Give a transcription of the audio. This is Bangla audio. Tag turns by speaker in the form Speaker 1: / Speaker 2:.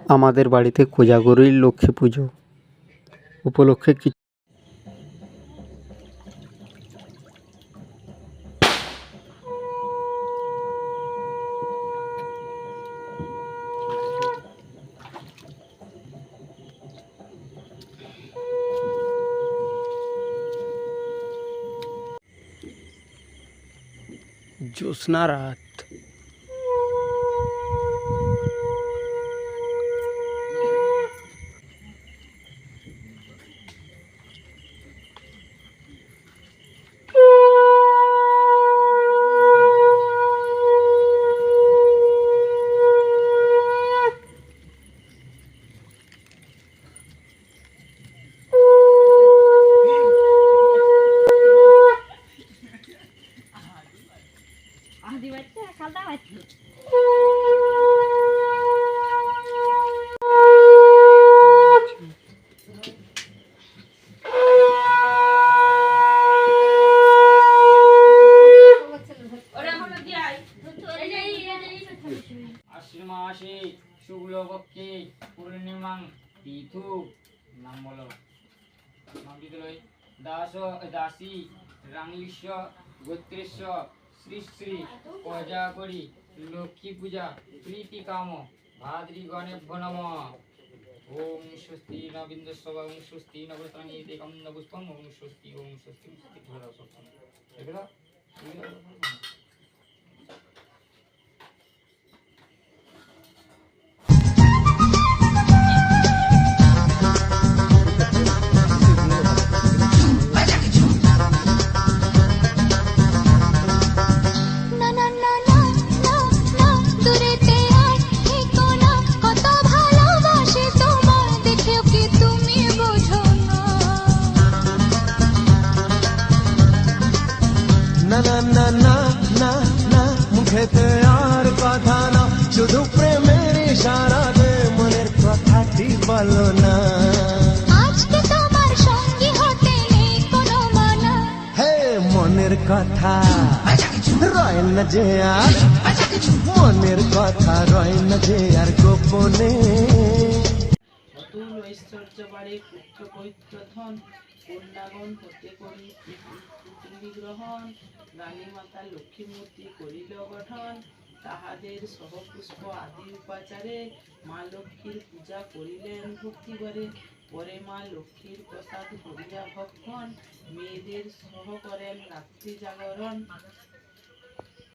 Speaker 1: আমাদের বাড়িতে কোজাগরীর লক্ষ্মী পুজো উপলক্ষে জ্যোৎস্না রাত।
Speaker 2: আশ্বিন শুক্লপক্ষে পূর্ণিমাং তিথু নাম বলো নাম বিদ্যালয় দাসী রাংলিশ্য গোত্রেশ্য শ্রী শ্রী কোজাগরী লক্ষ্মী পূজা প্রীতি কাম ভাদ্রিগণেভ্যো নমঃ। ওম স্বস্তি ন বিন্দুস্ব ওম স্বস্তি ন পুত্রাণি দেকম ন পুষ্পম ওম স্বস্তি এগুলো
Speaker 3: মুখেতে আর কথা না, শুধু প্রেমের ইশারা দে, মনের কথাটি বলো না। আজকে তোমার সঙ্গী হতে নেই কোনো মানা, হে মনের কথা রয় না যে আর, মনের কথা রয় না যে আর গোপনে।
Speaker 4: অতুল ঐশ্বর্য বাড়ে পুত্র পবিত্র ধন, কন্যাগণ হতে করি পুত্রী গ্রহণ। রানী মাতা লক্ষ্মী মূর্তি করিল গঠন, তাহাদের সহপুষ্প আদি উপাচারে মা লক্ষ্মীর পূজা করিলেন ভক্তি করে। পরে মা লক্ষ্মীর প্রসাদ করিয়া ভক্ষণ, মেয়েদের সহ করেন রাত্রি জাগরণ।